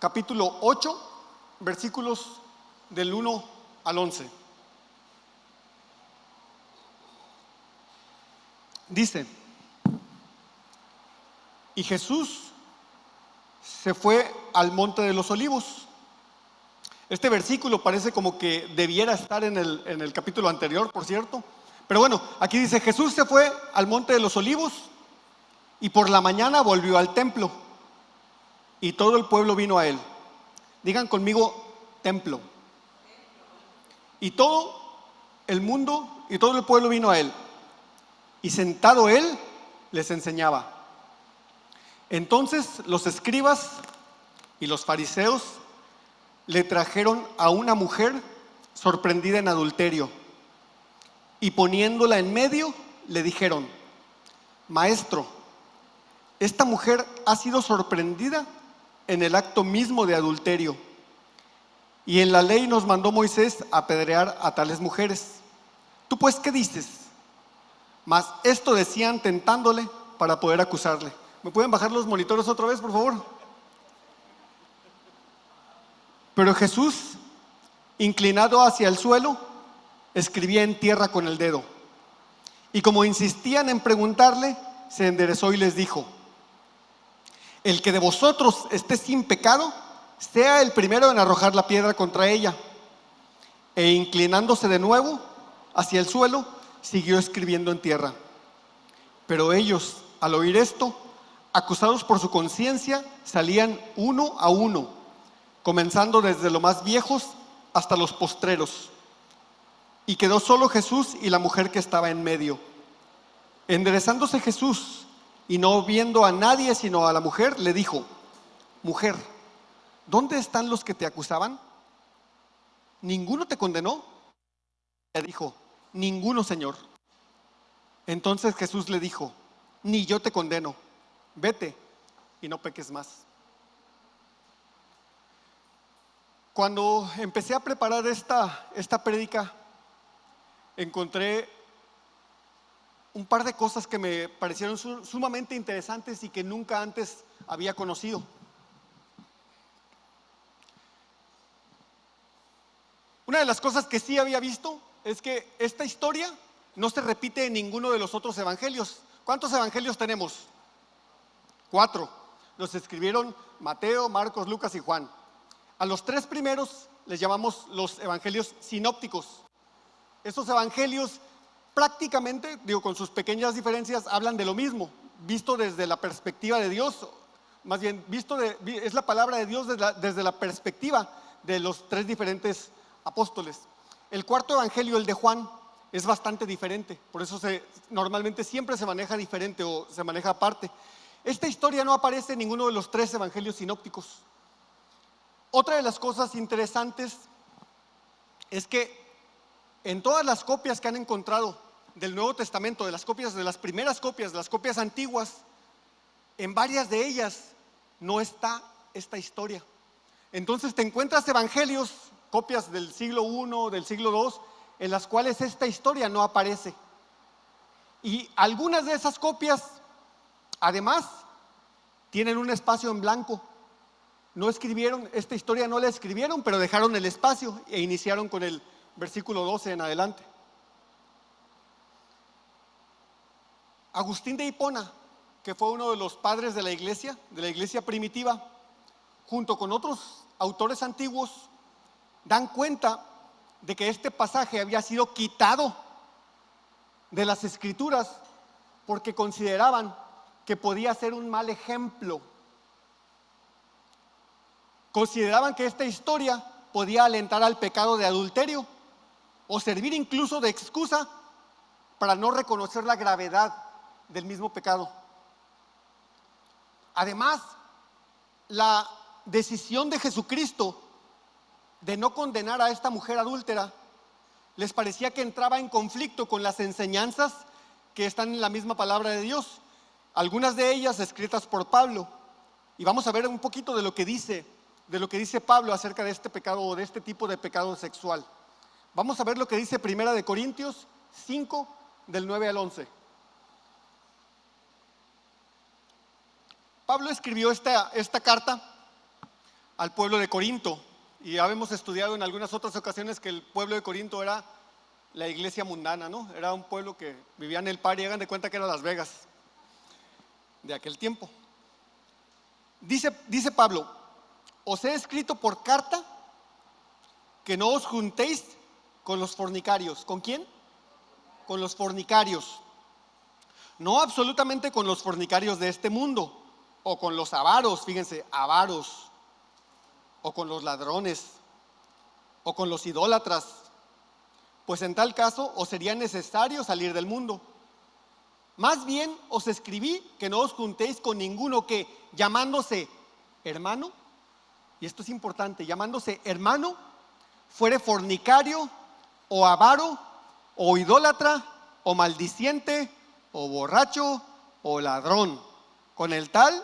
capítulo 8, versículos del 1 al 11. Dice: y Jesús se fue al monte de los olivos. Este versículo parece como que debiera estar en el capítulo anterior, por cierto. Pero bueno, aquí dice: Jesús se fue al monte de los olivos y por la mañana volvió al templo y todo el pueblo vino a él. Digan conmigo: templo. Y todo el mundo y todo el pueblo vino a él. Y sentado él, les enseñaba. Entonces los escribas y los fariseos le trajeron a una mujer sorprendida en adulterio y poniéndola en medio, le dijeron: Maestro, esta mujer ha sido sorprendida en el acto mismo de adulterio. Y en la ley nos mandó Moisés apedrear a tales mujeres. ¿Tú pues qué dices? Mas esto decían tentándole para poder acusarle. ¿Me pueden bajar los monitores otra vez, por favor? Pero Jesús, inclinado hacia el suelo, escribía en tierra con el dedo. Y como insistían en preguntarle, se enderezó y les dijo: el que de vosotros esté sin pecado, sea el primero en arrojar la piedra contra ella. E inclinándose de nuevo hacia el suelo, siguió escribiendo en tierra. Pero ellos, al oír esto, acusados por su conciencia, salían uno a uno, comenzando desde los más viejos hasta los postreros. Y quedó solo Jesús y la mujer que estaba en medio. Enderezándose Jesús y no viendo a nadie sino a la mujer, le dijo: mujer, ¿dónde están los que te acusaban? ¿Ninguno te condenó? Le dijo: ninguno, Señor. Entonces Jesús le dijo: ni yo te condeno, vete y no peques más. Cuando empecé a preparar esta prédica, encontré un par de cosas que me parecieron sumamente interesantes y que nunca antes había conocido. Una de las cosas que sí había visto es que esta historia no se repite en ninguno de los otros evangelios. ¿Cuántos evangelios tenemos? 4. Los escribieron Mateo, Marcos, Lucas y Juan. A los 3 primeros les llamamos los evangelios sinópticos. Estos evangelios prácticamente, con sus pequeñas diferencias, hablan de lo mismo, visto desde la perspectiva de Dios. Más bien, es la palabra de Dios desde la perspectiva de los 3 diferentes apóstoles. El 4 evangelio, el de Juan, es bastante diferente. Por eso normalmente siempre se maneja diferente o se maneja aparte. Esta historia no aparece en ninguno de los 3 evangelios sinópticos. Otra de las cosas interesantes es que en todas las copias que han encontrado del Nuevo Testamento, de las primeras copias, de las copias antiguas, en varias de ellas no está esta historia. Entonces te encuentras evangelios, copias del siglo I, del siglo II, en las cuales esta historia no aparece. Y algunas de esas copias, además, tienen un espacio en blanco. No escribieron, esta historia no la escribieron, pero dejaron el espacio e iniciaron con el versículo 12 en adelante. Agustín de Hipona, que fue uno de los padres de la iglesia primitiva, junto con otros autores antiguos, dan cuenta de que este pasaje había sido quitado de las escrituras porque consideraban que podía ser un mal ejemplo. Consideraban que esta historia podía alentar al pecado de adulterio o servir incluso de excusa para no reconocer la gravedad del mismo pecado. Además, la decisión de Jesucristo de no condenar a esta mujer adúltera les parecía que entraba en conflicto con las enseñanzas que están en la misma palabra de Dios, algunas de ellas escritas por Pablo. Y vamos a ver un poquito de lo que dice Pablo acerca de este pecado o de este tipo de pecado sexual. Vamos a ver lo que dice 1 Corintios 5, del 9 al 11. Pablo escribió esta carta al pueblo de Corinto. Y ya hemos estudiado en algunas otras ocasiones que el pueblo de Corinto era la iglesia mundana, ¿no? Era un pueblo que vivía en el party, hagan de cuenta que era Las Vegas de aquel tiempo. Dice Pablo: os he escrito por carta que no os juntéis con los fornicarios. ¿Con quién? Con los fornicarios. No absolutamente con los fornicarios de este mundo, o con los avaros, fíjense, avaros, o con los ladrones, o con los idólatras, pues en tal caso os sería necesario salir del mundo. Más bien os escribí que no os juntéis con ninguno que, llamándose hermano, y esto es importante, llamándose hermano, fuere fornicario, o avaro, o idólatra, o maldiciente, o borracho, o ladrón. Con el tal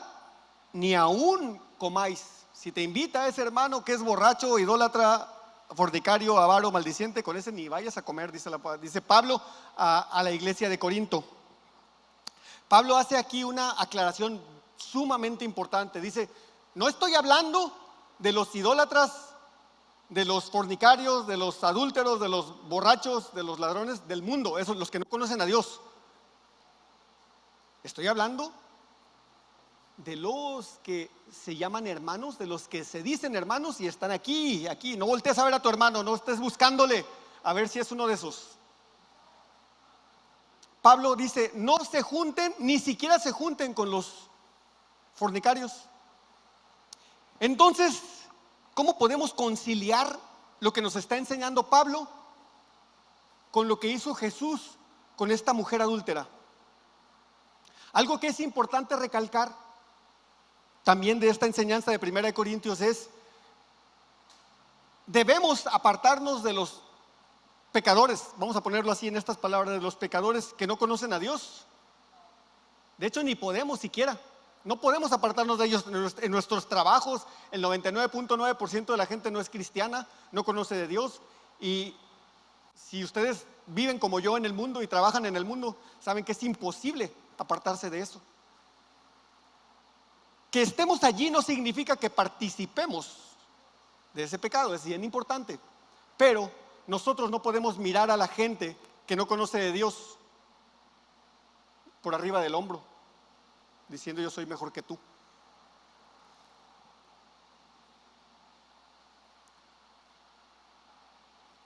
ni aún comáis. Si te invita ese hermano que es borracho, idólatra, fornicario, avaro, maldiciente, con ese ni vayas a comer, dice Pablo a la iglesia de Corinto. Pablo hace aquí una aclaración sumamente importante. Dice: no estoy hablando de los idólatras, de los fornicarios, de los adúlteros, de los borrachos, de los ladrones del mundo, esos los que no conocen a Dios. Estoy hablando de los que se llaman hermanos, de los que se dicen hermanos y están aquí. No voltees a ver a tu hermano, no estés buscándole a ver si es uno de esos. Pablo dice: no se junten, ni siquiera se junten con los fornicarios. Entonces, ¿cómo podemos conciliar lo que nos está enseñando Pablo con lo que hizo Jesús con esta mujer adúltera? Algo que es importante recalcar también de esta enseñanza de 1 Corintios es: debemos apartarnos de los pecadores, vamos a ponerlo así en estas palabras, de los pecadores que no conocen a Dios. De hecho, ni podemos siquiera. No podemos apartarnos de ellos en nuestros trabajos. El 99.9% de la gente no es cristiana, no conoce de Dios. Y si ustedes viven como yo en el mundo y trabajan en el mundo, saben que es imposible apartarse de eso. Que estemos allí no significa que participemos de ese pecado, es bien importante. Pero nosotros no podemos mirar a la gente que no conoce de Dios por arriba del hombro, diciendo: yo soy mejor que tú.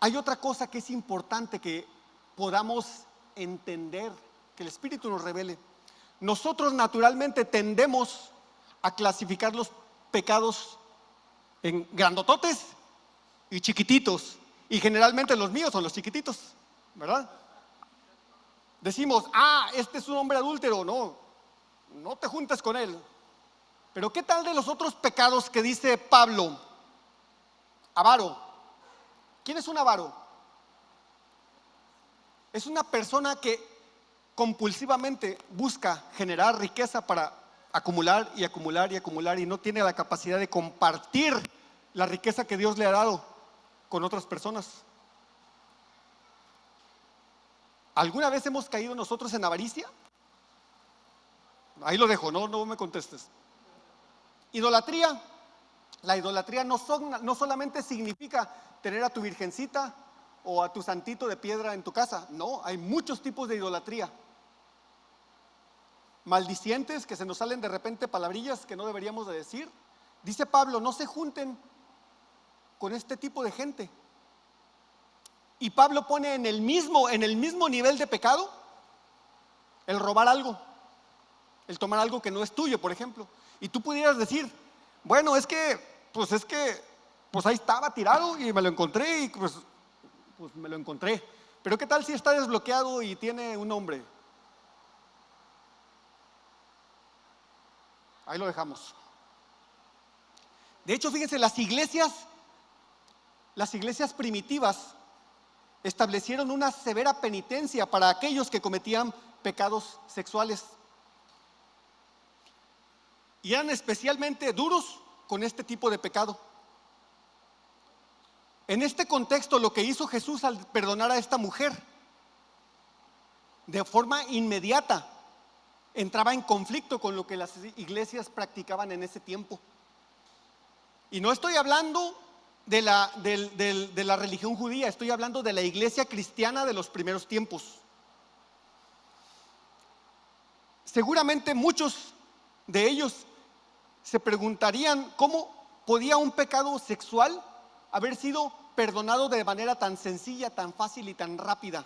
Hay otra cosa que es importante que podamos entender, que el Espíritu nos revele. Nosotros naturalmente tendemos a clasificar los pecados en grandototes y chiquititos. Y generalmente los míos son los chiquititos, ¿verdad? Decimos: este es un hombre adúltero, no te juntes con él. Pero ¿qué tal de los otros pecados que dice Pablo? Avaro. ¿Quién es un avaro? Es una persona que compulsivamente busca generar riqueza para acumular y acumular y acumular, y no tiene la capacidad de compartir la riqueza que Dios le ha dado con otras personas. ¿Alguna vez hemos caído nosotros en avaricia? Ahí lo dejo, no me contestes. Idolatría. La idolatría no solamente significa tener a tu virgencita o a tu santito de piedra en tu casa. No, hay muchos tipos de idolatría. Maldicientes, que se nos salen de repente palabrillas que no deberíamos de decir. Dice Pablo: no se junten con este tipo de gente. Y Pablo pone en el mismo nivel de pecado el robar algo, el tomar algo que no es tuyo, por ejemplo. Y tú pudieras decir: bueno, es que ahí estaba tirado y me lo encontré y pues me lo encontré. Pero ¿qué tal si está desbloqueado y tiene un nombre? Ahí lo dejamos. De hecho, fíjense, las iglesias primitivas establecieron una severa penitencia para aquellos que cometían pecados sexuales. Y eran especialmente duros con este tipo de pecado. En este contexto, lo que hizo Jesús al perdonar a esta mujer, de forma inmediata, entraba en conflicto con lo que las iglesias practicaban en ese tiempo. Y no estoy hablando de la religión judía, estoy hablando de la iglesia cristiana de los primeros tiempos. Seguramente muchos de ellos se preguntarían cómo podía un pecado sexual haber sido perdonado de manera tan sencilla, tan fácil y tan rápida.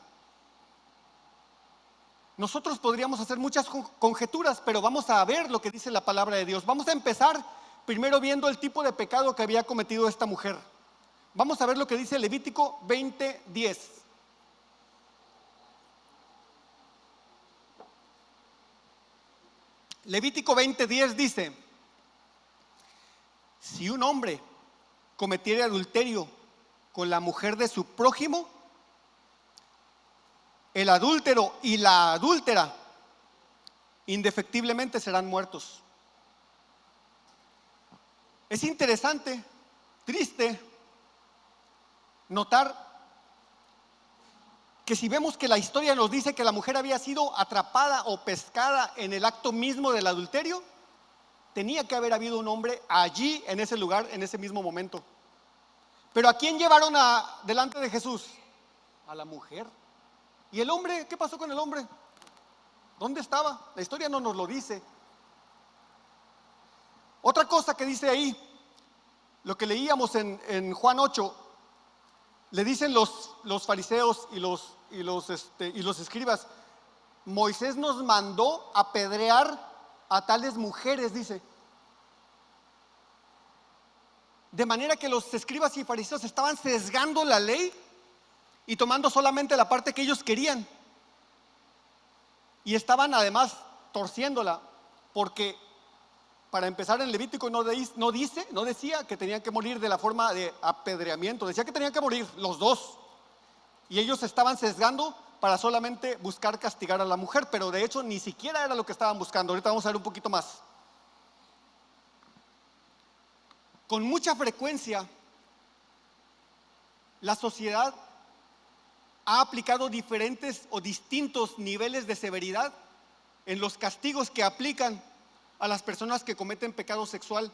Nosotros podríamos hacer muchas conjeturas, pero vamos a ver lo que dice la palabra de Dios. Vamos a empezar primero viendo el tipo de pecado que había cometido esta mujer. Vamos a ver lo que dice Levítico 20:10. Levítico 20:10 dice: si un hombre cometiera adulterio con la mujer de su prójimo, el adúltero y la adúltera indefectiblemente serán muertos. Es interesante, triste, notar que si vemos que la historia nos dice que la mujer había sido atrapada o pescada en el acto mismo del adulterio, tenía que haber habido un hombre allí, en ese lugar, en ese mismo momento. Pero ¿a quién llevaron delante de Jesús? A la mujer. ¿Y el hombre? ¿Qué pasó con el hombre? ¿Dónde estaba? La historia no nos lo dice. Otra cosa que dice ahí, lo que leíamos en Juan 8, le dicen los fariseos y los escribas: Moisés nos mandó apedrear a tales mujeres, dice. De manera que los escribas y fariseos estaban sesgando la ley y tomando solamente la parte que ellos querían. Y estaban además torciéndola, porque para empezar en Levítico no decía que tenían que morir de la forma de apedreamiento, decía que tenían que morir los dos. Y ellos estaban sesgando para solamente buscar castigar a la mujer, pero de hecho ni siquiera era lo que estaban buscando. Ahorita vamos a ver un poquito más. Con mucha frecuencia, la sociedad ha aplicado diferentes o distintos niveles de severidad en los castigos que aplican a las personas que cometen pecado sexual.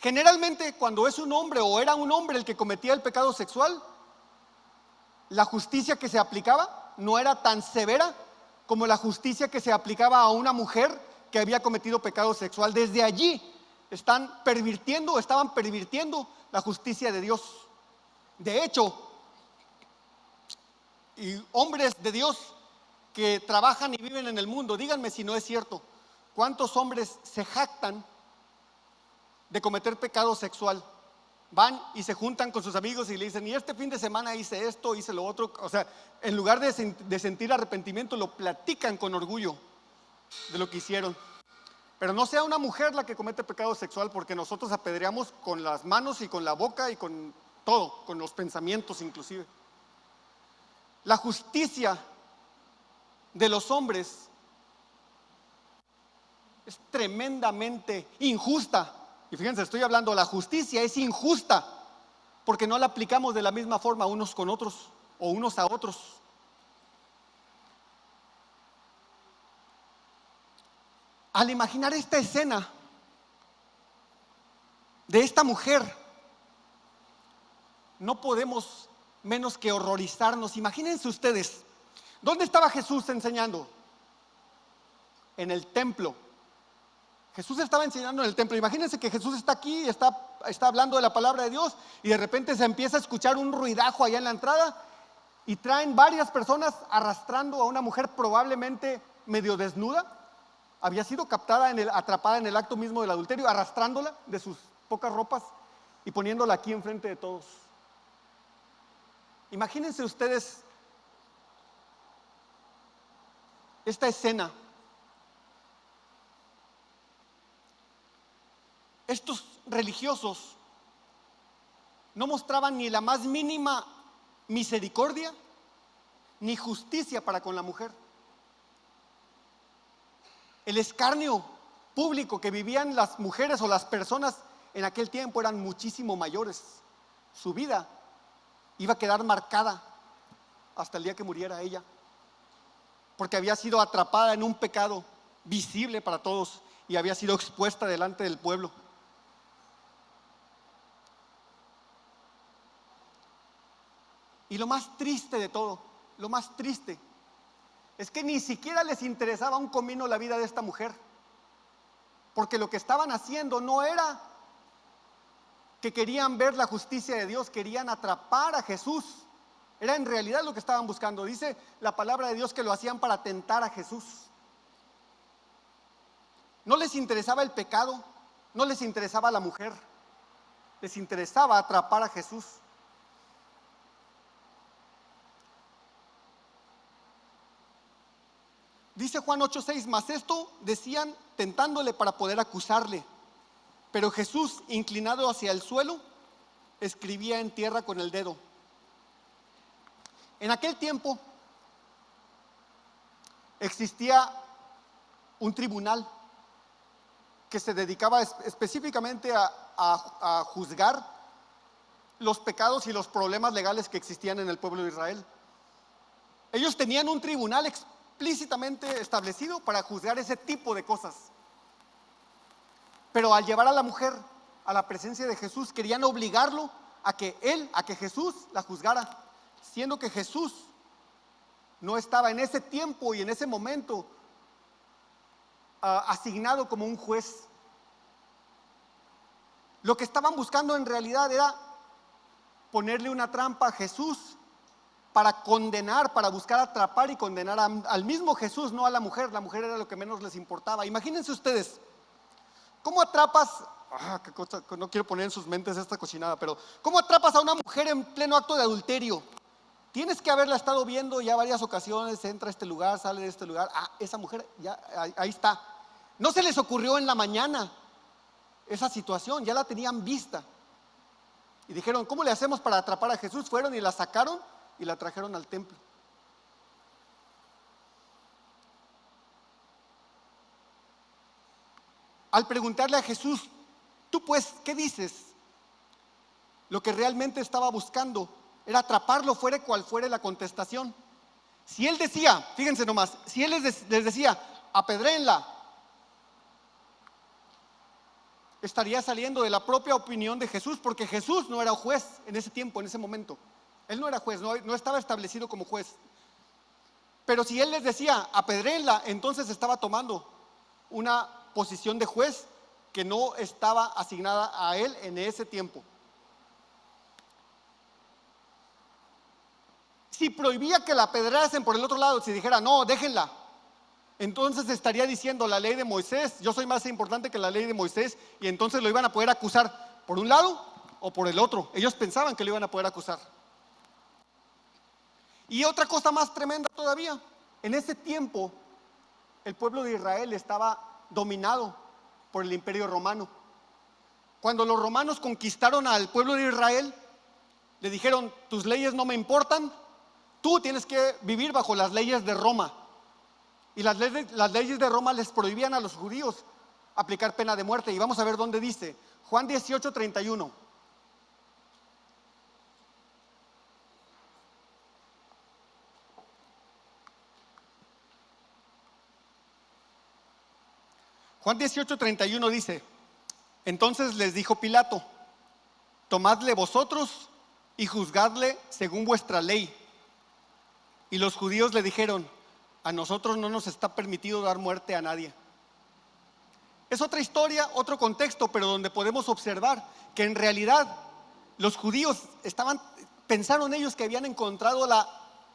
Generalmente, cuando es un hombre o era un hombre el que cometía el pecado sexual, la justicia que se aplicaba no era tan severa como la justicia que se aplicaba a una mujer que había cometido pecado sexual. Desde allí estaban pervirtiendo la justicia de Dios. De hecho, y hombres de Dios que trabajan y viven en el mundo, díganme si no es cierto, ¿cuántos hombres se jactan de cometer pecado sexual? Van y se juntan con sus amigos y le dicen: y este fin de semana hice esto, hice lo otro. O sea, en lugar de sentir arrepentimiento, lo platican con orgullo de lo que hicieron. Pero no sea una mujer la que comete pecado sexual, porque nosotros apedreamos con las manos y con la boca y con todo, con los pensamientos inclusive. La justicia de los hombres es tremendamente injusta. Y fíjense, estoy hablando, la justicia es injusta porque no la aplicamos de la misma forma unos con otros o unos a otros. Al imaginar esta escena de esta mujer, no podemos menos que horrorizarnos. Imagínense ustedes, ¿dónde estaba Jesús enseñando? En el templo. Jesús estaba enseñando en el templo. Imagínense que Jesús está aquí, está hablando de la palabra de Dios, y de repente se empieza a escuchar un ruidajo allá en la entrada, y traen varias personas arrastrando a una mujer probablemente medio desnuda. Había sido atrapada en el acto mismo del adulterio, arrastrándola de sus pocas ropas y poniéndola aquí enfrente de todos. Imagínense ustedes esta escena. Estos religiosos no mostraban ni la más mínima misericordia ni justicia para con la mujer. El escarnio público que vivían las mujeres o las personas en aquel tiempo eran muchísimo mayores. Su vida iba a quedar marcada hasta el día que muriera ella, porque había sido atrapada en un pecado visible para todos y había sido expuesta delante del pueblo. Y lo más triste de todo, lo más triste, es que ni siquiera les interesaba un comino la vida de esta mujer. Porque lo que estaban haciendo no era que querían ver la justicia de Dios, querían atrapar a Jesús. Era en realidad lo que estaban buscando. Dice la palabra de Dios que lo hacían para tentar a Jesús. No les interesaba el pecado, no les interesaba la mujer, les interesaba atrapar a Jesús. Dice Juan 8:6, mas esto decían tentándole para poder acusarle. Pero Jesús, inclinado hacia el suelo, escribía en tierra con el dedo. En aquel tiempo existía un tribunal que se dedicaba específicamente a juzgar los pecados y los problemas legales que existían en el pueblo de Israel. Ellos tenían un tribunal explícitamente establecido para juzgar ese tipo de cosas. Pero al llevar a la mujer a la presencia de Jesús, querían obligarlo a que Jesús la juzgara, siendo que Jesús no estaba en ese tiempo y en ese momento asignado como un juez. Lo que estaban buscando en realidad era ponerle una trampa a Jesús para condenar, para buscar atrapar y condenar al mismo Jesús, no a la mujer. La mujer era lo que menos les importaba. Imagínense ustedes, ¿cómo atrapas? Qué cosa, no quiero poner en sus mentes esta cochinada, pero ¿cómo atrapas a una mujer en pleno acto de adulterio? Tienes que haberla estado viendo ya varias ocasiones, entra a este lugar, sale de este lugar. Esa mujer, ya ahí está. No se les ocurrió en la mañana esa situación, ya la tenían vista. Y dijeron, ¿cómo le hacemos para atrapar a Jesús? Fueron y la sacaron y la trajeron al templo. Al preguntarle a Jesús, tú pues, ¿qué dices? Lo que realmente estaba buscando era atraparlo, fuera cual fuera la contestación. Si él decía, fíjense nomás, si él les decía, apedréenla, estaría saliendo de la propia opinión de Jesús, porque Jesús no era juez en ese tiempo, en ese momento. Él no era juez, no estaba establecido como juez. Pero si él les decía, apedréenla, entonces estaba tomando una posición de juez que no estaba asignada a él en ese tiempo. Si prohibía que la apedreasen por el otro lado, si dijera, no, déjenla, entonces estaría diciendo la ley de Moisés, yo soy más importante que la ley de Moisés, y entonces lo iban a poder acusar por un lado o por el otro. Ellos pensaban que lo iban a poder acusar. Y otra cosa más tremenda todavía, en ese tiempo el pueblo de Israel estaba dominado por el imperio romano. Cuando los romanos conquistaron al pueblo de Israel, le dijeron, tus leyes no me importan, tú tienes que vivir bajo las leyes de Roma. Y las leyes de Roma les prohibían a los judíos aplicar pena de muerte. Y vamos a ver dónde dice, Juan 18:31. Juan 18:31 dice, entonces les dijo Pilato, tomadle vosotros y juzgadle según vuestra ley. Y los judíos le dijeron, a nosotros no nos está permitido dar muerte a nadie. Es otra historia, otro contexto, pero donde podemos observar que en realidad los judíos pensaron ellos que habían encontrado la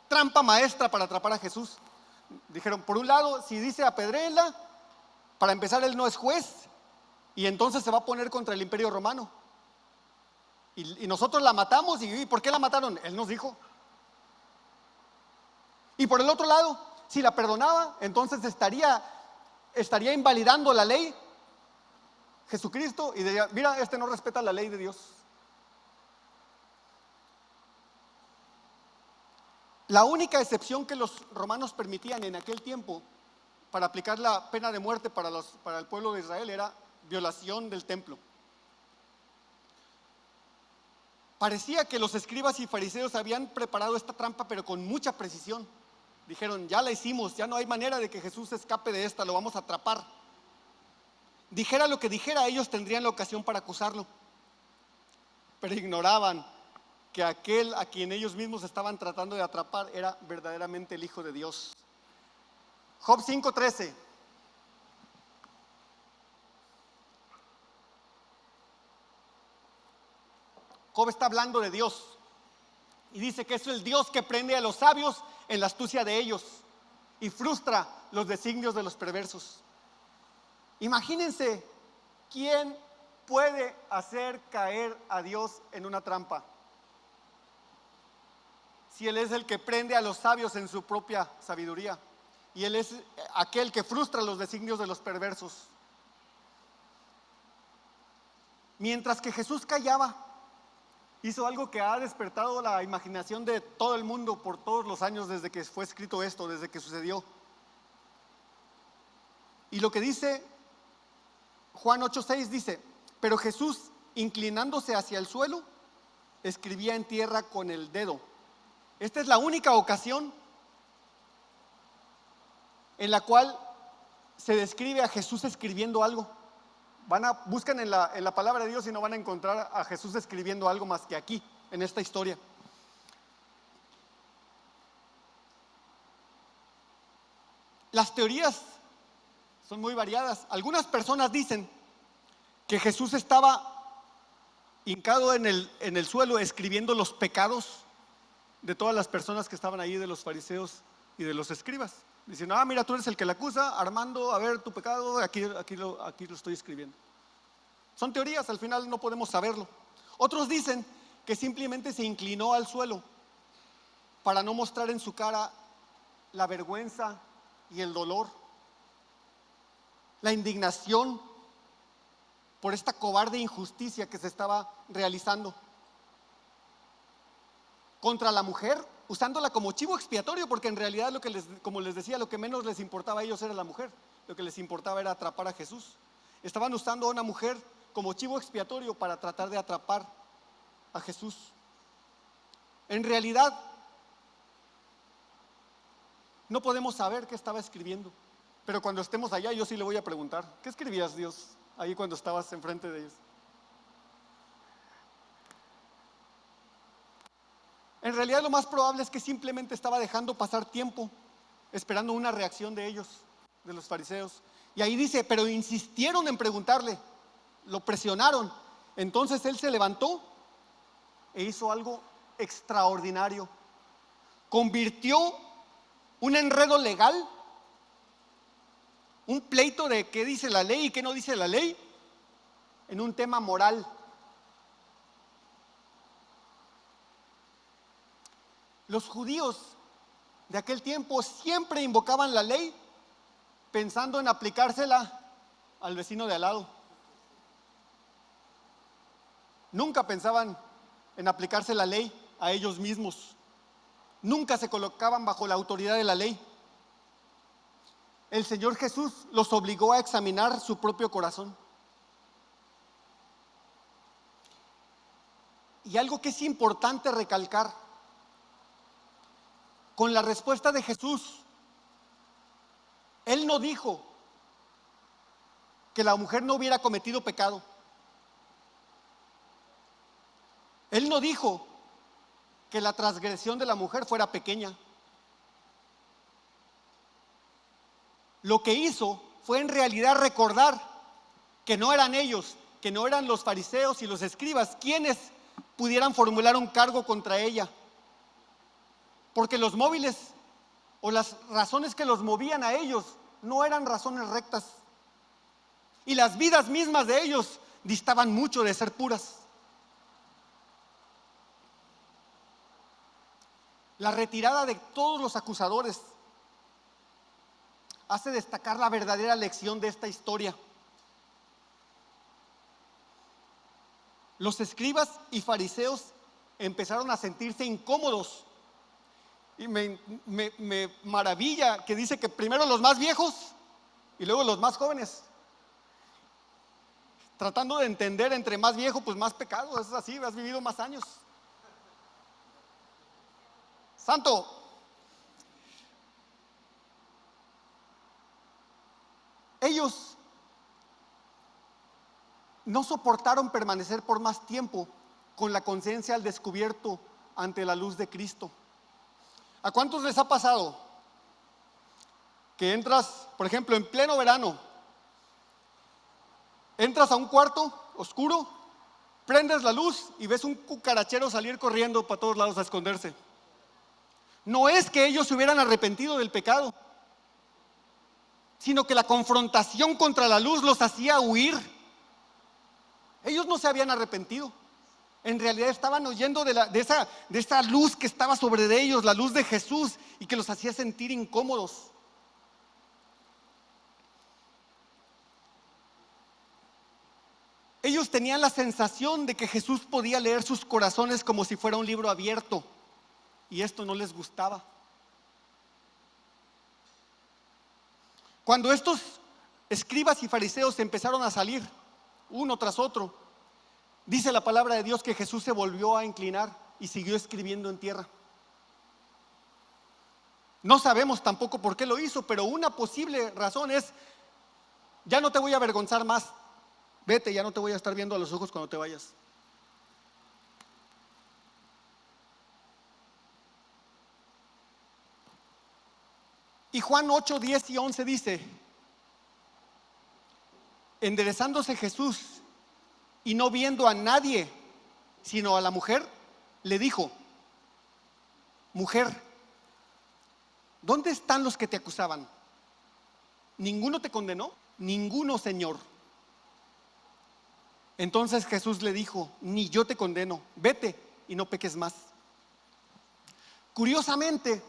trampa maestra para atrapar a Jesús. Dijeron, por un lado, si dice apedréenla, para empezar él no es juez y entonces se va a poner contra el imperio romano. Y nosotros la matamos. ¿Y por qué la mataron? Él nos dijo. Y por el otro lado, si la perdonaba, entonces estaría invalidando la ley Jesucristo y diría, mira, este no respeta la ley de Dios. La única excepción que los romanos permitían en aquel tiempo para aplicar la pena de muerte para el pueblo de Israel era violación del templo. Parecía que los escribas y fariseos habían preparado esta trampa, pero con mucha precisión. Dijeron, ya la hicimos, ya no hay manera de que Jesús escape de esta, lo vamos a atrapar. Dijera lo que dijera, ellos tendrían la ocasión para acusarlo. Pero ignoraban que aquel a quien ellos mismos estaban tratando de atrapar era verdaderamente el Hijo de Dios. Job 5:13. Job está hablando de Dios y dice que es el Dios que prende a los sabios en la astucia de ellos y frustra los designios de los perversos. Imagínense, ¿quién puede hacer caer a Dios en una trampa? Si Él es el que prende a los sabios en su propia sabiduría y Él es aquel que frustra los designios de los perversos. Mientras que Jesús callaba, hizo algo que ha despertado la imaginación de todo el mundo por todos los años desde que fue escrito esto, desde que sucedió. Y lo que dice Juan 8:6 dice: pero Jesús, inclinándose hacia el suelo, escribía en tierra con el dedo. Esta es la única ocasión en la cual se describe a Jesús escribiendo algo. Buscan en la palabra de Dios y no van a encontrar a Jesús escribiendo algo más que aquí, en esta historia. Las teorías son muy variadas. Algunas personas dicen que Jesús estaba hincado en el suelo escribiendo los pecados de todas las personas que estaban ahí, de los fariseos y de los escribas. Dicen: mira, tú eres el que le acusa, Armando, a ver tu pecado, aquí lo estoy escribiendo. Son teorías, al final no podemos saberlo. Otros dicen que simplemente se inclinó al suelo para no mostrar en su cara la vergüenza y el dolor, la indignación por esta cobarde injusticia que se estaba realizando contra la mujer, usándola como chivo expiatorio, porque en realidad como les decía, lo que menos les importaba a ellos era la mujer, lo que les importaba era atrapar a Jesús. Estaban usando a una mujer como chivo expiatorio para tratar de atrapar a Jesús. En realidad, no podemos saber qué estaba escribiendo, pero cuando estemos allá yo sí le voy a preguntar: ¿qué escribías, Dios, ahí cuando estabas enfrente de ellos? En realidad lo más probable es que simplemente estaba dejando pasar tiempo, esperando una reacción de ellos, de los fariseos. Y ahí dice: pero insistieron en preguntarle, lo presionaron. Entonces él se levantó e hizo algo extraordinario. Convirtió un enredo legal, un pleito de qué dice la ley y qué no dice la ley, en un tema moral. Los judíos de aquel tiempo siempre invocaban la ley pensando en aplicársela al vecino de al lado. Nunca pensaban en aplicarse la ley a ellos mismos. Nunca se colocaban bajo la autoridad de la ley. El Señor Jesús los obligó a examinar su propio corazón. Y algo que es importante recalcar: con la respuesta de Jesús, Él no dijo que la mujer no hubiera cometido pecado. Él no dijo que la transgresión de la mujer fuera pequeña. Lo que hizo fue en realidad recordar que no eran ellos, que no eran los fariseos y los escribas quienes pudieran formular un cargo contra ella, porque los móviles o las razones que los movían a ellos no eran razones rectas, y las vidas mismas de ellos distaban mucho de ser puras. La retirada de todos los acusadores hace destacar la verdadera lección de esta historia. Los escribas y fariseos empezaron a sentirse incómodos, y me maravilla que dice que primero los más viejos y luego los más jóvenes, tratando de entender: entre más viejo pues más pecado, es así, has vivido más años. Santo. Ellos no soportaron permanecer por más tiempo con la conciencia al descubierto ante la luz de Cristo. ¿A cuántos les ha pasado que entras, por ejemplo, en pleno verano, entras a un cuarto oscuro, prendes la luz y ves un cucarachero salir corriendo para todos lados a esconderse? No es que ellos se hubieran arrepentido del pecado, sino que la confrontación contra la luz los hacía huir. Ellos no se habían arrepentido. En realidad estaban huyendo de esa luz que estaba sobre de ellos, la luz de Jesús, y que los hacía sentir incómodos. Ellos tenían la sensación de que Jesús podía leer sus corazones como si fuera un libro abierto, y esto no les gustaba. Cuando estos escribas y fariseos empezaron a salir uno tras otro, dice la palabra de Dios que Jesús se volvió a inclinar y siguió escribiendo en tierra. No sabemos tampoco por qué lo hizo, pero una posible razón es: ya no te voy a avergonzar más, vete, ya no te voy a estar viendo a los ojos cuando te vayas. Y Juan 8, 10 y 11 dice: enderezándose Jesús y no viendo a nadie sino a la mujer, le dijo: mujer, ¿dónde están los que te acusaban? ¿Ninguno te condenó? Ninguno, Señor. Entonces Jesús le dijo: ni yo te condeno, vete y no peques más. Curiosamente,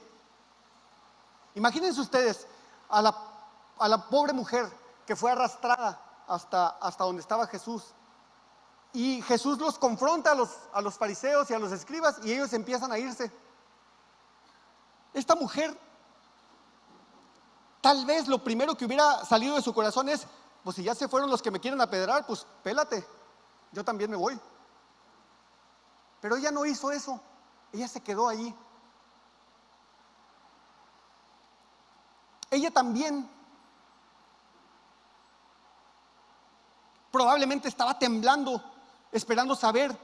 imagínense ustedes a la pobre mujer que fue arrastrada hasta donde estaba Jesús, y Jesús los confronta a los fariseos y a los escribas, y ellos empiezan a irse. Esta mujer, tal vez lo primero que hubiera salido de su corazón es: pues si ya se fueron los que me quieren apedrear, pues pélate, yo también me voy. Pero ella no hizo eso, ella se quedó allí. Ella también probablemente estaba temblando, esperando saber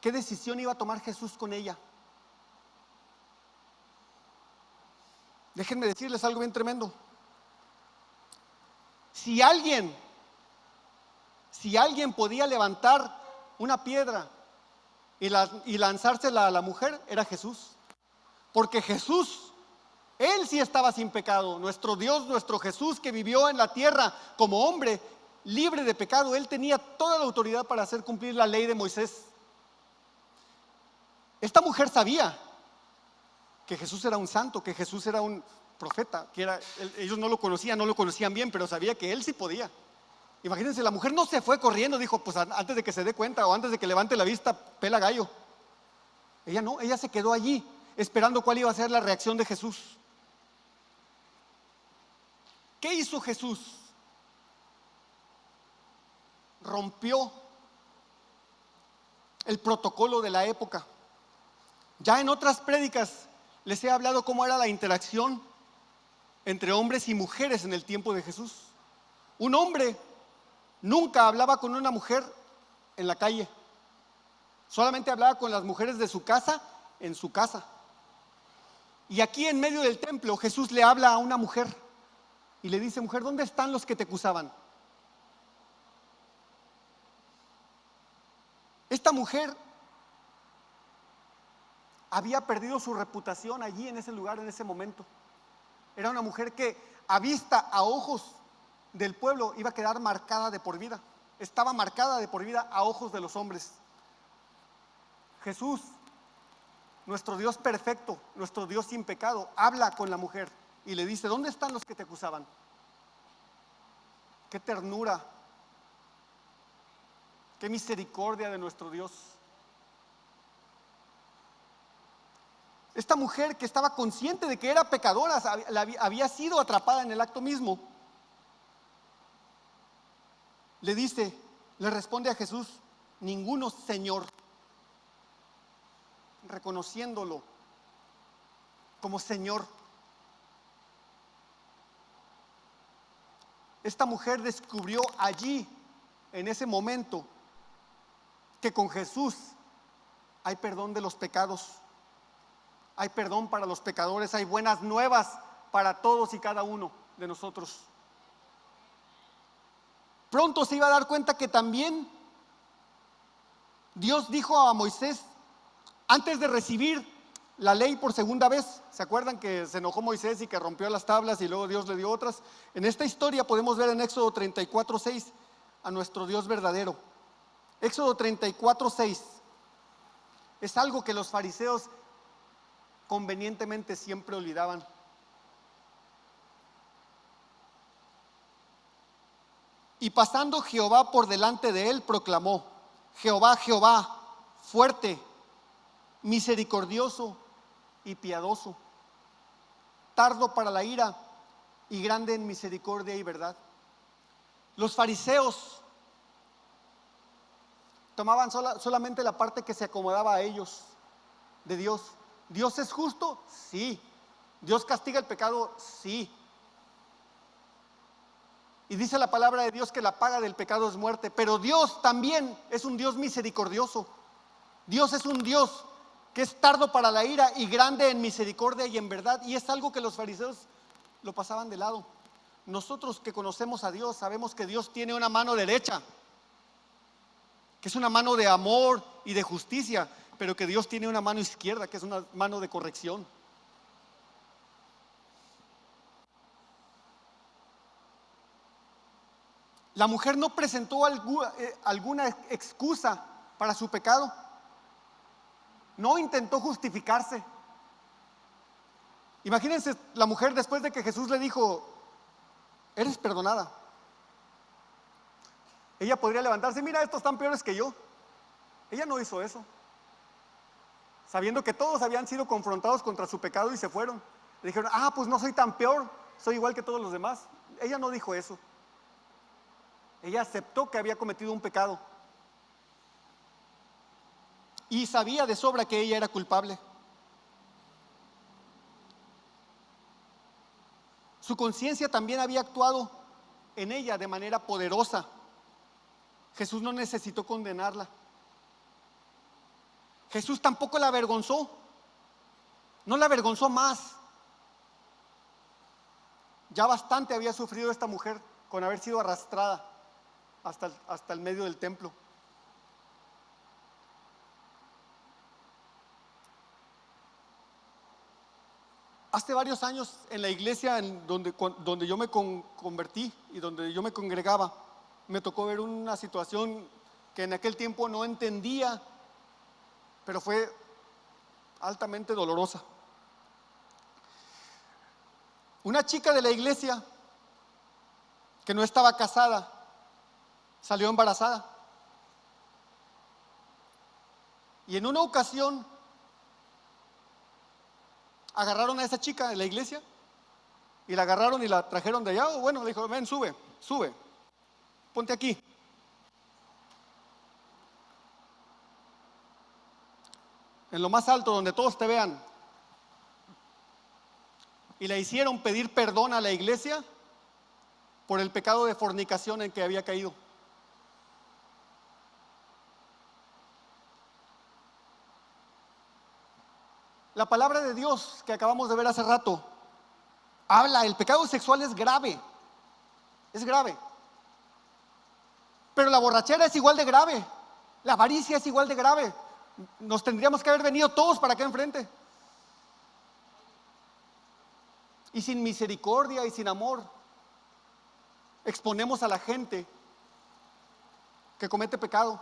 qué decisión iba a tomar Jesús con ella. Déjenme decirles algo bien tremendo. Si alguien podía levantar una piedra y lanzársela a la mujer, era Jesús. Porque Jesús, Él sí estaba sin pecado. Nuestro Dios, nuestro Jesús, que vivió en la tierra como hombre, libre de pecado, Él tenía toda la autoridad para hacer cumplir la ley de Moisés. Esta mujer sabía que Jesús era un santo, que Jesús era un profeta, ellos no lo conocían bien, pero sabía que Él sí podía. Imagínense, la mujer no se fue corriendo, dijo: pues antes de que se dé cuenta o antes de que levante la vista, pela gallo. Ella no, ella se quedó allí esperando cuál iba a ser la reacción de Jesús. ¿Qué hizo Jesús? Rompió el protocolo de la época. Ya en otras prédicas les he hablado cómo era la interacción entre hombres y mujeres en el tiempo de Jesús. Un hombre nunca hablaba con una mujer en la calle, solamente hablaba con las mujeres de su casa en su casa. Y aquí en medio del templo Jesús le habla a una mujer y le dice: mujer, ¿dónde están los que te acusaban? Esta mujer había perdido su reputación allí en ese lugar, en ese momento. Era una mujer que a vista, a ojos del pueblo, iba a quedar marcada de por vida. Estaba marcada de por vida a ojos de los hombres. Jesús, nuestro Dios perfecto, nuestro Dios sin pecado, habla con la mujer y le dice: ¿dónde están los que te acusaban? Qué ternura, qué misericordia de nuestro Dios. Esta mujer, que estaba consciente de que era pecadora, había sido atrapada en el acto mismo, le responde a Jesús: ninguno, Señor, reconociéndolo como Señor. Esta mujer descubrió allí, en ese momento, que con Jesús hay perdón de los pecados, hay perdón para los pecadores, hay buenas nuevas para todos y cada uno de nosotros. Pronto se iba a dar cuenta que también Dios dijo a Moisés, antes de recibir la ley por segunda vez, ¿se acuerdan que se enojó Moisés y que rompió las tablas y luego Dios le dio otras? En esta historia podemos ver en Éxodo 34:6 a nuestro Dios verdadero. Éxodo 34:6 es algo que los fariseos convenientemente siempre olvidaban. Y pasando Jehová por delante de él, proclamó: Jehová, Jehová, fuerte, misericordioso y piadoso, tardo para la ira y grande en misericordia y verdad. Los fariseos tomaban solamente la parte que se acomodaba a ellos de Dios. ¿Dios es justo? Sí. ¿Dios castiga el pecado? Sí. Y dice la palabra de Dios que la paga del pecado es muerte. Pero Dios también es un Dios misericordioso. Dios es un Dios que es tardo para la ira y grande en misericordia y en verdad. Y es algo que los fariseos lo pasaban de lado. Nosotros que conocemos a Dios sabemos que Dios tiene una mano derecha, que es una mano de amor y de justicia, pero que Dios tiene una mano izquierda, que es una mano de corrección. La mujer no presentó alguna excusa para su pecado. No intentó justificarse. Imagínense la mujer después de que Jesús le dijo: eres perdonada. Ella podría levantarse: mira, estos están peores que yo. Ella no hizo eso, sabiendo que todos habían sido confrontados contra su pecado y se fueron. Le dijeron: pues no soy tan peor, soy igual que todos los demás. Ella no dijo eso. Ella aceptó que había cometido un pecado y sabía de sobra que ella era culpable. Su conciencia también había actuado en ella de manera poderosa. Jesús no necesitó condenarla. Jesús tampoco la avergonzó. No la avergonzó más. Ya bastante había sufrido esta mujer con haber sido arrastrada hasta el medio del templo. Hace varios años en la iglesia donde yo me convertí y donde yo me congregaba, me tocó ver una situación que en aquel tiempo no entendía, pero fue altamente dolorosa. Una chica de la iglesia que no estaba casada salió embarazada. Y en una ocasión agarraron a esa chica de la iglesia y la agarraron y la trajeron de allá. Bueno, le dijo: ven, sube, ponte aquí. En lo más alto, donde todos te vean. Y le hicieron pedir perdón a la iglesia por el pecado de fornicación en que había caído. La palabra de Dios que acabamos de ver hace rato habla: el pecado sexual es grave. Es grave. Pero la borrachera es igual de grave. La avaricia es igual de grave. Nos tendríamos que haber venido todos para acá enfrente. Y sin misericordia y sin amor exponemos a la gente que comete pecado,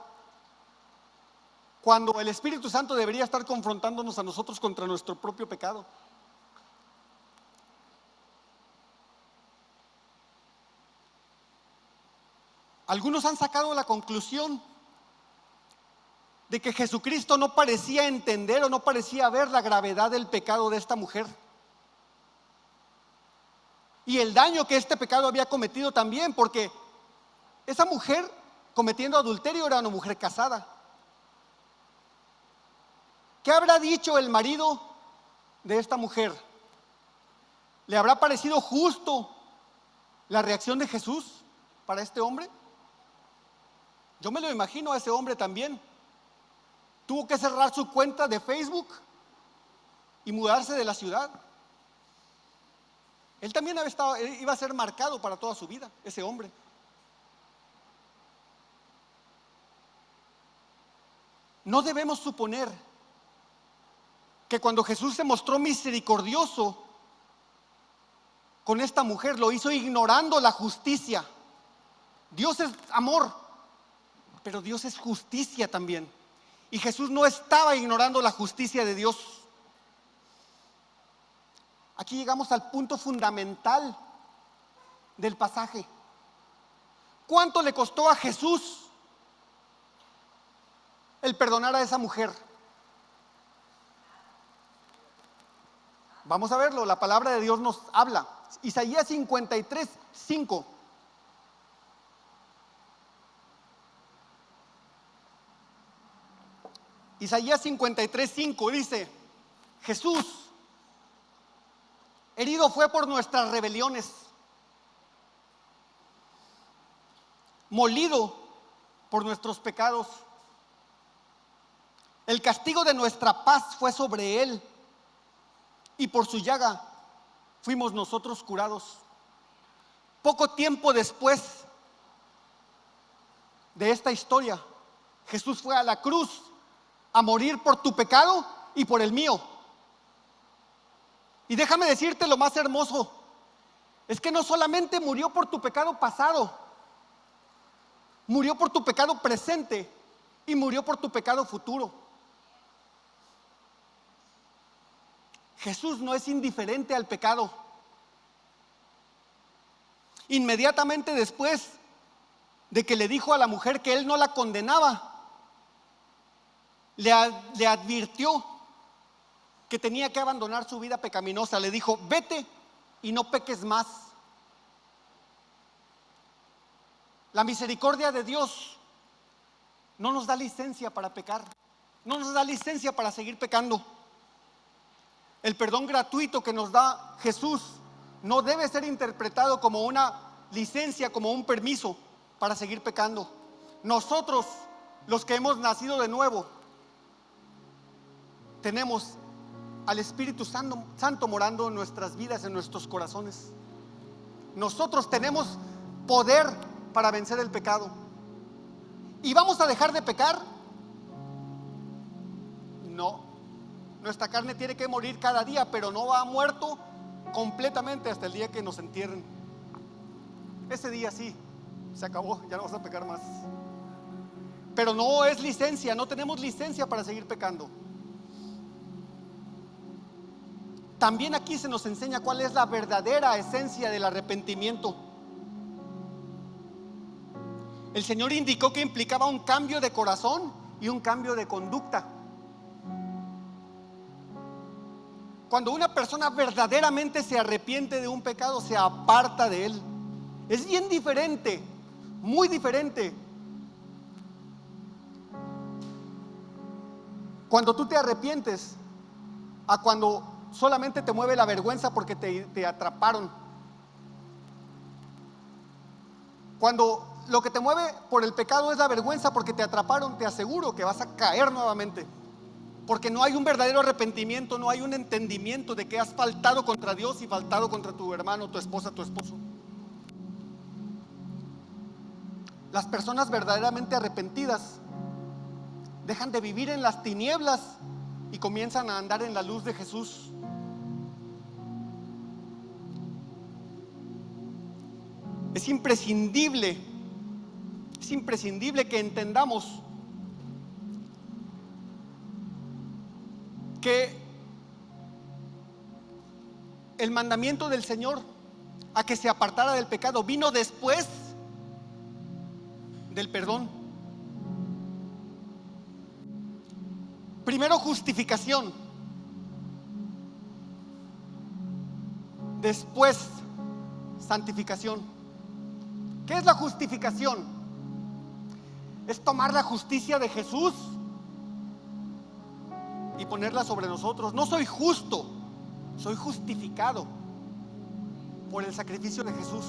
cuando el Espíritu Santo debería estar confrontándonos a nosotros contra nuestro propio pecado. Algunos han sacado la conclusión de que Jesucristo no parecía entender o no parecía ver la gravedad del pecado de esta mujer y el daño que este pecado había cometido también, porque esa mujer cometiendo adulterio era una mujer casada. ¿Qué habrá dicho el marido de esta mujer? ¿Le habrá parecido justo la reacción de Jesús para este hombre? Yo me lo imagino a ese hombre también. tuvo que cerrar su cuenta de Facebook y mudarse de la ciudad. Él también iba a ser marcado para toda su vida, ese hombre. No debemos suponer que cuando Jesús se mostró misericordioso con esta mujer, lo hizo ignorando la justicia. Dios es amor, pero Dios es justicia también. Y Jesús no estaba ignorando la justicia de Dios. Aquí llegamos al punto fundamental del pasaje. ¿Cuánto le costó a Jesús el perdonar a esa mujer? Vamos a verlo, la palabra de Dios nos habla. Isaías 53:5. Isaías 53:5 dice: Jesús herido fue por nuestras rebeliones, molido por nuestros pecados. El castigo de nuestra paz fue sobre él, y por su llaga fuimos nosotros curados. Poco tiempo después de esta historia, Jesús fue a la cruz a morir por tu pecado y por el mío. Y déjame decirte lo más hermoso, es que no solamente murió por tu pecado pasado, murió por tu pecado presente y murió por tu pecado futuro. Jesús no es indiferente al pecado. Inmediatamente después de que le dijo a la mujer que él no la condenaba, le advirtió que tenía que abandonar su vida pecaminosa. Le dijo: vete y no peques más. La misericordia de Dios no nos da licencia para pecar, no nos da licencia para seguir pecando. El perdón gratuito que nos da Jesús no debe ser interpretado como una licencia, como un permiso para seguir pecando. Nosotros, los que hemos nacido de nuevo, tenemos al Espíritu Santo morando en nuestras vidas, en nuestros corazones. Nosotros tenemos poder para vencer el pecado. ¿Y vamos a dejar de pecar? No. Nuestra carne tiene que morir cada día, pero no va muerto completamente hasta el día que nos entierren. Ese día sí, se acabó, ya no vas a pecar más. Pero no es licencia, no tenemos licencia para seguir pecando. También aquí se nos enseña cuál es la verdadera esencia del arrepentimiento. El Señor indicó que implicaba un cambio de corazón y un cambio de conducta. Cuando una persona verdaderamente se arrepiente de un pecado, se aparta de él. Es bien diferente, muy diferente. Cuando tú te arrepientes a cuando solamente te mueve la vergüenza porque te atraparon. Cuando lo que te mueve por el pecado es la vergüenza porque te atraparon, te aseguro que vas a caer nuevamente. Porque no hay un verdadero arrepentimiento, no hay un entendimiento de que has faltado contra Dios y faltado contra tu hermano, tu esposa, tu esposo. Las personas verdaderamente arrepentidas dejan de vivir en las tinieblas y comienzan a andar en la luz de Jesús. Es imprescindible que entendamos que el mandamiento del Señor a que se apartara del pecado vino después del perdón. Primero justificación, después santificación. ¿Qué es la justificación? Es tomar la justicia de Jesús y ponerla sobre nosotros. No soy justo, soy justificado por el sacrificio de Jesús.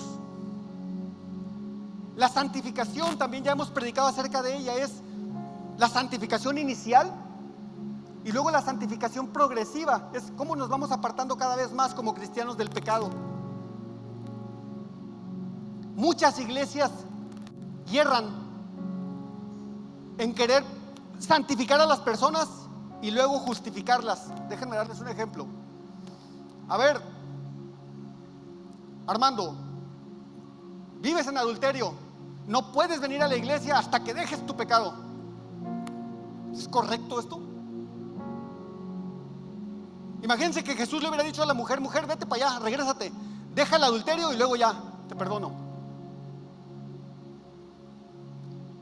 La santificación, también ya hemos predicado acerca de ella, es la santificación inicial Y luego la santificación progresiva es cómo nos vamos apartando cada vez más como cristianos del pecado. Muchas iglesias hierran en querer santificar a las personas y luego justificarlas. Déjenme darles un ejemplo. A ver, Armando, vives en adulterio, no puedes venir a la iglesia hasta que dejes tu pecado. ¿Es correcto esto? Imagínense que Jesús le hubiera dicho a la mujer: mujer, vete para allá, regrésate, deja el adulterio y luego ya, te perdono.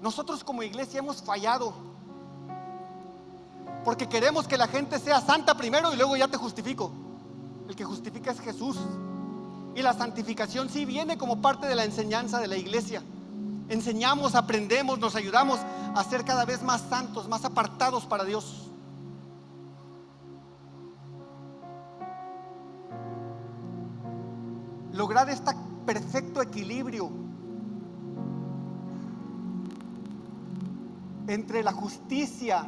Nosotros como iglesia hemos fallado porque queremos que la gente sea santa primero y luego ya te justifico. El que justifica es Jesús. Y la santificación sí viene como parte de la enseñanza de la iglesia. Enseñamos, aprendemos, nos ayudamos a ser cada vez más santos, más apartados para Dios. Lograr este perfecto equilibrio entre la justicia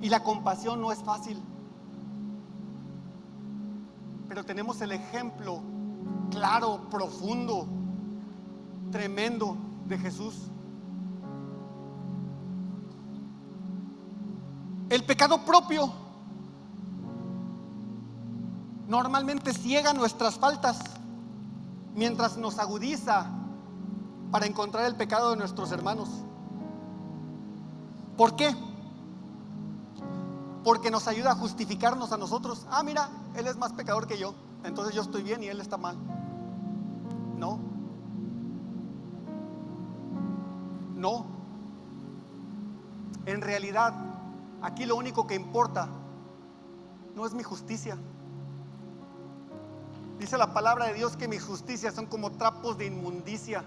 y la compasión no es fácil. Pero tenemos el ejemplo claro, profundo, tremendo de Jesús. El pecado propio normalmente ciega nuestras faltas, mientras nos agudiza para encontrar el pecado de nuestros hermanos. ¿Por qué? Porque nos ayuda a justificarnos a nosotros. Ah, mira, él es más pecador que yo, entonces yo estoy bien y él está mal. No. No. En realidad, aquí lo único que importa no es mi justicia. Dice la palabra de Dios que mis justicias son como trapos de inmundicia.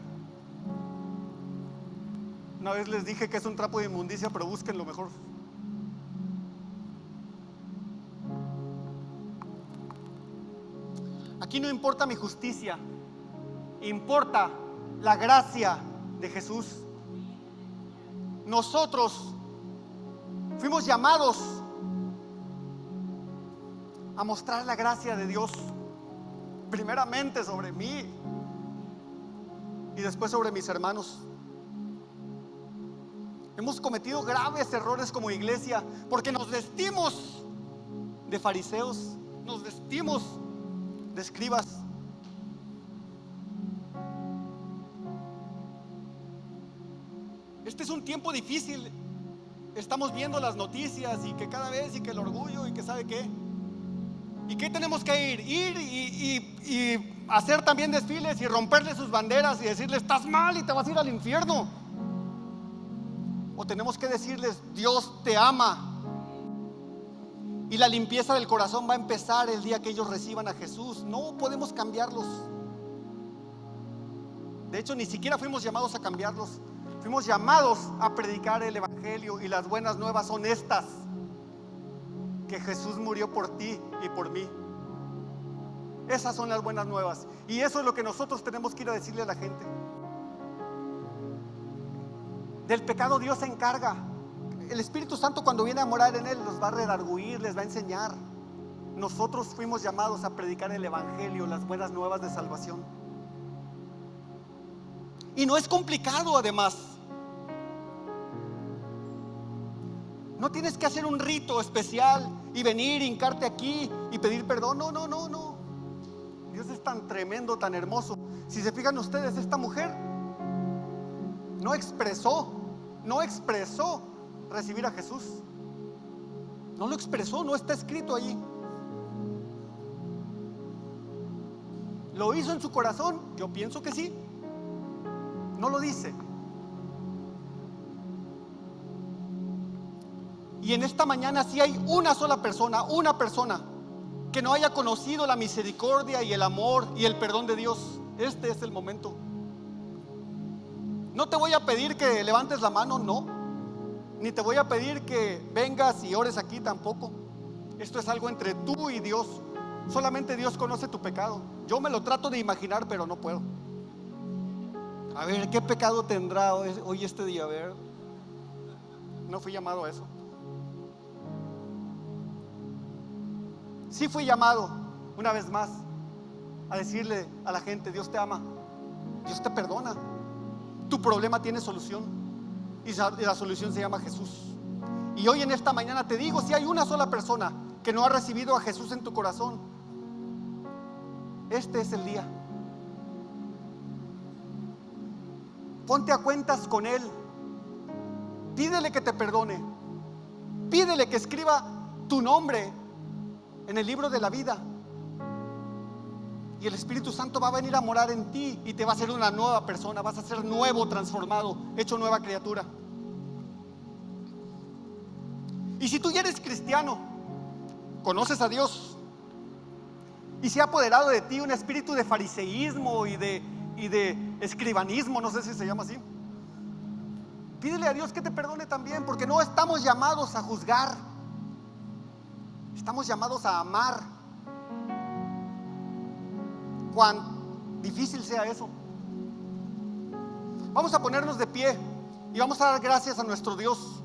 Una vez les dije que es un trapo de inmundicia, pero búsquenlo mejor. Aquí no importa mi justicia, importa la gracia de Jesús. Nosotros fuimos llamados a mostrar la gracia de Dios, primeramente sobre mí y después sobre mis hermanos. Hemos cometido graves errores como iglesia porque nos vestimos de fariseos, nos vestimos de escribas. Este es un tiempo difícil. Estamos viendo las noticias y que cada vez y que el orgullo y que sabe qué. ¿Y qué tenemos que ir? Y hacer también desfiles y romperle sus banderas y decirle: estás mal y te vas a ir al infierno. O tenemos que decirles: Dios te ama. Y la limpieza del corazón va a empezar el día que ellos reciban a Jesús. No podemos cambiarlos. De hecho, ni siquiera fuimos llamados a cambiarlos. Fuimos llamados a predicar el evangelio. Y las buenas nuevas son estas: que Jesús murió por ti y por mí. Esas son las buenas nuevas. Y eso es lo que nosotros tenemos que ir a decirle a la gente. Del pecado Dios se encarga. El Espíritu Santo, cuando viene a morar en él, los va a redarguir, les va a enseñar. Nosotros fuimos llamados a predicar el evangelio, las buenas nuevas de salvación. Y no es complicado, además. No tienes que hacer un rito especial y venir, hincarte aquí y pedir perdón. No. Dios es tan tremendo, tan hermoso. Si se fijan ustedes, esta mujer no expresó recibir a Jesús. No lo expresó, no está escrito allí. ¿Lo hizo en su corazón? Yo pienso que sí. No lo dice. Y en esta mañana, si hay una sola persona, que no haya conocido la misericordia y el amor y el perdón de Dios, este es el momento. No te voy a pedir que levantes la mano, no. Ni te voy a pedir que vengas y ores aquí, tampoco. Esto es algo entre tú y Dios. Solamente Dios conoce tu pecado. Yo me lo trato de imaginar, pero no puedo. A ver, ¿qué pecado tendrá hoy este día? A ver, no fui llamado a eso. Sí fui llamado, una vez más, a decirle a la gente: Dios te ama, Dios te perdona, tu problema tiene solución, y la solución se llama Jesús. Y hoy en esta mañana te digo, si hay una sola persona que no ha recibido a Jesús en tu corazón, este es el día. Ponte a cuentas con Él, pídele que te perdone, pídele que escriba tu nombre en el libro de la vida, y el Espíritu Santo va a venir a morar en ti y te va a hacer una nueva persona, vas a ser nuevo, transformado, hecho nueva criatura. Y si tú ya eres cristiano, conoces a Dios, y se ha apoderado de ti un espíritu de fariseísmo y de escribanismo, no sé si se llama así, pídele a Dios que te perdone también, porque no estamos llamados a juzgar, estamos llamados a amar, cuán difícil sea eso. Vamos a ponernos de pie y vamos a dar gracias a nuestro Dios.